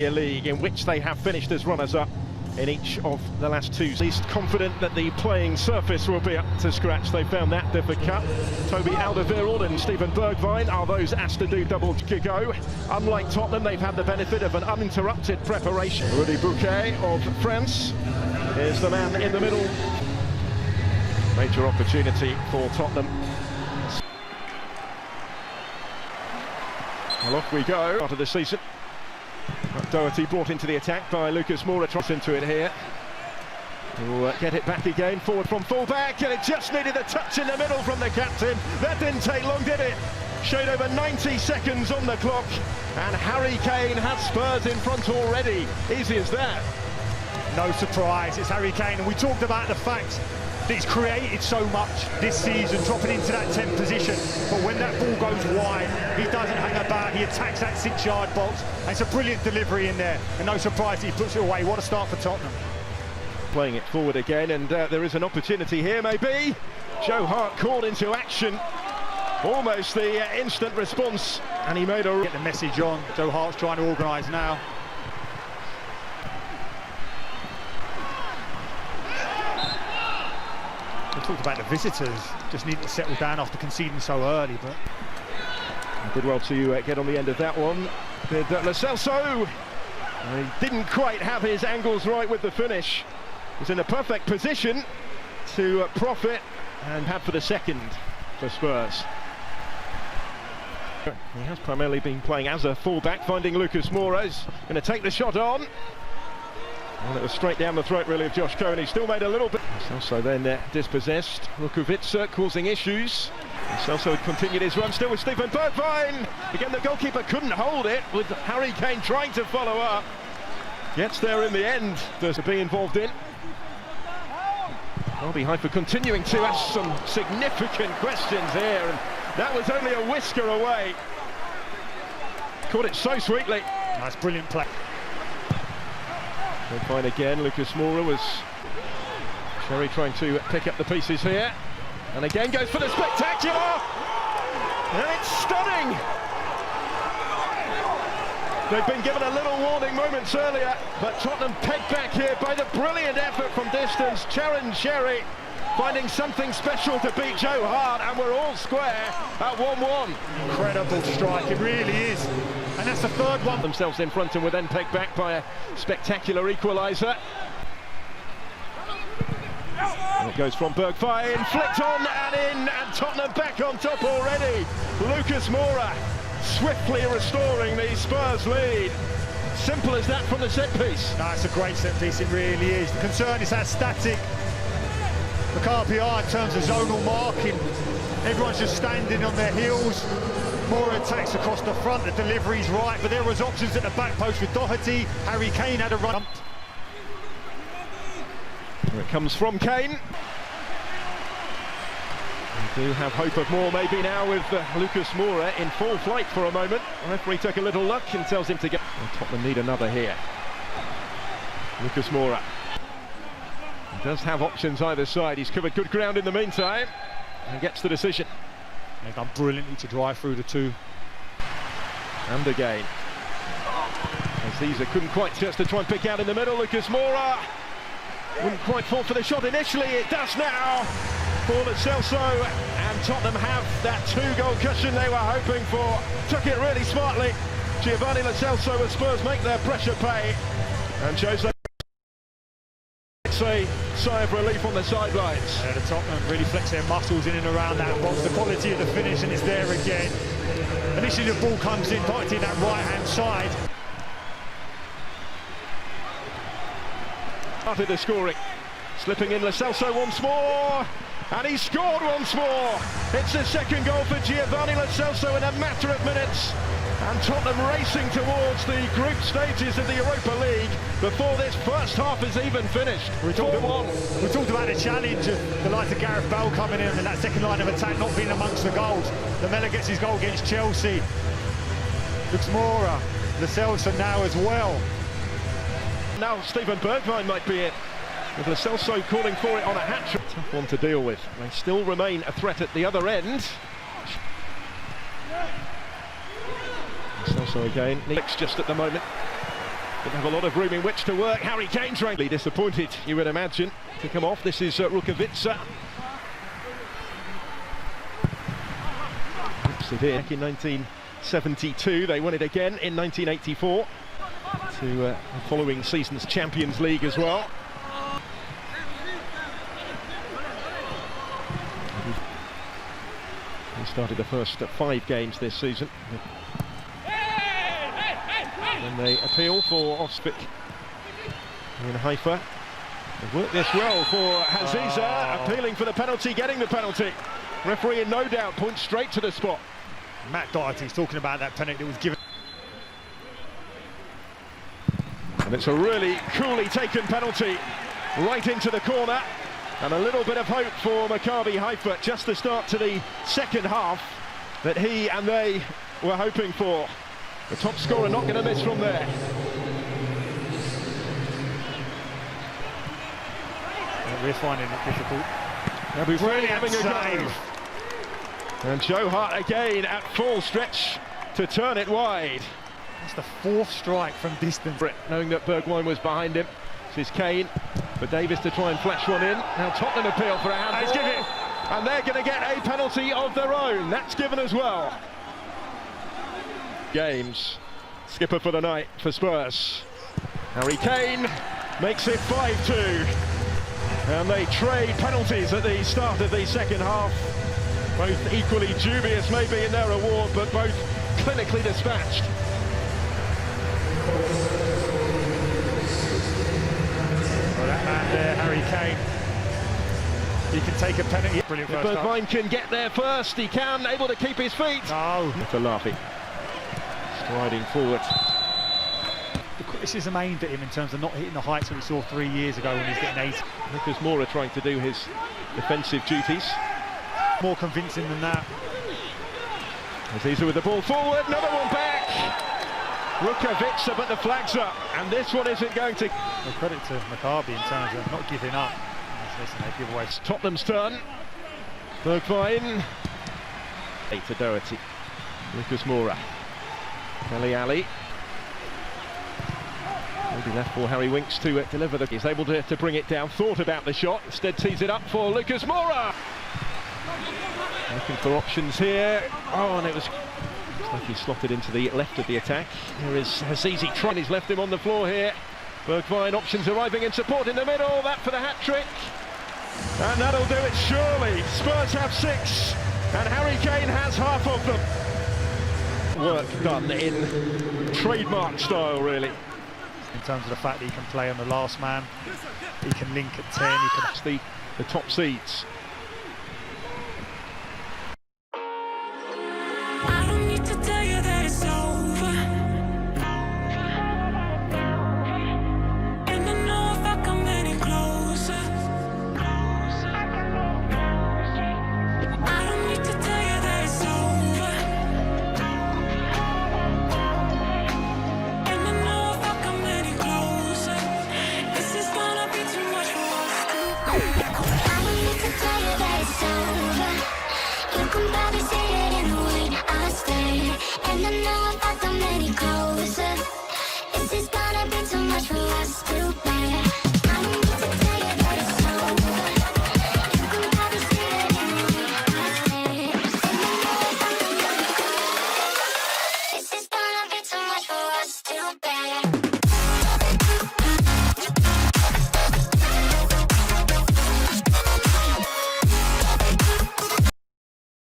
League, in which they have finished as runners-up in each of the last two. Least confident that the playing surface will be up to scratch. They found that difficult. Toby Alderweireld and Steven Bergwijn are those asked to do double go. Unlike Tottenham, they've had the benefit of an uninterrupted preparation. Rudy Bouquet of France is the man in the middle. Major opportunity for Tottenham. Well, off we go after the season. Doherty brought into the attack by Lucas Moura, tries into it here. He'll get it back again, forward from full-back, and it just needed a touch in the middle from the captain. That didn't take long, did it? Showed over 90 seconds on the clock, and Harry Kane has Spurs in front already. Easy as that. No surprise, it's Harry Kane, and we talked about the fact that he's created so much this season, dropping into that 10th position. But when that ball goes wide, he doesn't hang about, he attacks that 6-yard box. And it's a brilliant delivery in there, and no surprise he puts it away. What a start for Tottenham. Playing it forward again, and there is an opportunity here, maybe. Joe Hart called into action. Almost the instant response, and he made a... Get the message on. Joe Hart's trying to organise now. We talked about the visitors, just need to settle down after conceding so early, but... Did well to get on the end of that one. Did Lo Celso. He didn't quite have his angles right with the finish. He's in a perfect position to profit and have for the second for Spurs. He has primarily been playing as a full-back, finding Lucas Moura. He's going to take the shot on. Well, it was straight down the throat, really, of Josh Cohen. He still made a little bit. Celso then dispossessed. Rukovica causing issues. Celso had continued his run, still with Steven Bergwijn. Again, the goalkeeper couldn't hold it, with Harry Kane trying to follow up. Gets there in the end, to be involved in. Maccabi Haifa continuing to ask some significant questions here, and that was only a whisker away. Caught it so sweetly. Nice, brilliant play. Bergwijn again, Lucas Moura was... Sherry trying to pick up the pieces here. And again goes for the spectacular! And it's stunning! They've been given a little warning moments earlier, but Tottenham pegged back here by the brilliant effort from distance. Charon Sherry finding something special to beat Joe Hart, and we're all square at 1-1. Incredible strike, it really is. And that's the third one. Themselves in front and were then pegged back by a spectacular equaliser. And it goes from Bergwijn, flicked on and in, and Tottenham back on top already. Lucas Moura swiftly restoring the Spurs lead. Simple as that from the set piece. No, it's a great set piece, it really is. The concern is how static Maccabi are in terms of zonal marking. Everyone's just standing on their heels. Moura attacks across the front, the delivery's right, but there was options at the back post with Doherty. Harry Kane had a run. Here it comes from Kane. We do have hope of more maybe now with Lucas Moura in full flight for a moment. The referee took a little look and tells him to get... Well, Tottenham need another here. Lucas Moura. He does have options either side. He's covered good ground in the meantime and gets the decision. They've done brilliantly to drive through the two. And again. As Caesar couldn't quite just to try and pick out in the middle. Lucas Moura wouldn't quite fall for the shot initially. It does now for Lo Celso, and Tottenham have that 2-goal cushion they were hoping for. Took it really smartly. Giovanni Lo Celso as Spurs make their pressure pay, and Jose a sigh of relief on the sidelines. Yeah, the Tottenham really flex their muscles in and around that box. The quality of the finish, and it's there again. Initially the ball comes in, Doherty that right-hand side. Started the scoring. Slipping in Lo Celso once more, and he scored once more. It's the second goal for Giovanni Lo Celso in a matter of minutes. And Tottenham racing towards the group stages of the Europa League before this first half is even finished. We talked about the challenge of the likes of Gareth Bale coming in and that second line of attack not being amongst the goals. Lamela gets his goal against Chelsea. Looks Moura, Lo Celso now as well. Now Steven Bergwijn might be it, with Lo Celso calling for it on a hat-trick. Tough one to deal with. They still remain a threat at the other end. Lo Celso again. Needs just at the moment. Didn't have a lot of room in which to work. Harry Kane's really disappointed, you would imagine, to come off. This is Rukavica. Back in 1972, they won it again in 1984 to the following season's Champions League as well. He started the first 5 games this season. And they appeal for Osvik in Haifa. They've worked this well for Haziza, appealing for the penalty, getting the penalty. Referee in no doubt points straight to the spot. Matt Doherty's talking about that penalty that was given. And it's a really coolly taken penalty right into the corner. And a little bit of hope for Maccabi Haifa, just the start to the second half that he and they were hoping for. The top scorer not going to miss from there. We're finding it difficult. Abu Freight having a save. go. And Joe Hart again at full stretch to turn it wide. That's the 4th strike from distance. Knowing that Bergwijn was behind him. This is Kane for Davis to try and flash one in. Now Tottenham appeal for a handball. And they're going to get a penalty of their own. That's given as well. Games. Skipper for the night for Spurs. Harry Kane makes it 5-2. And they trade penalties at the start of the second half. Both equally dubious maybe in their award, but both clinically dispatched. Well, that man there, Harry Kane, he can take a penalty. Brilliant first half. Bergwijn can get there first, he can, able to keep his feet. No. For laughing. Striding forward. The criticism aimed at him in terms of not hitting the heights that we saw 3 years ago when he was getting 8. Lucas Moura trying to do his defensive duties. More convincing than that. Aziza with the ball forward, another one back. Rukavica, but the flag's up, and this one isn't going to. Well, credit to Maccabi in terms of not giving up. Listen, they give away. It's Tottenham's turn. Bergwijn. To Doherty. Lucas Moura. Kelly Ali. Maybe left for Harry Winks to deliver the. He's able to bring it down. Thought about the shot. Instead tees it up for Lucas Moura. Looking for options here. Oh, and it was. Looks like he slotted into the left of the attack. Here is Hazizi trying. He's left him on the floor here. Bergwijn options arriving in support in the middle. That for the hat-trick. And that'll do it surely. Spurs have 6 and Harry Kane has half of them. Work done in trademark style, really. In terms of the fact that he can play on the last man, he can link at 10, he can... The top seeds. I don't need to tell you that it's over. And I know if I come any closer. I don't need to tell you that it's over. And I know if I come any closer, this is gonna be too much for us to bear. I don't need to tell you that it's over. You can probably see it in the way I stay. And I know if I come any closer, this is gonna be too much for us to bear. I don't need to tell you that it's over. You can probably see it in the way I stay. And I know if I come any closer, this is gonna be too much for us to bear.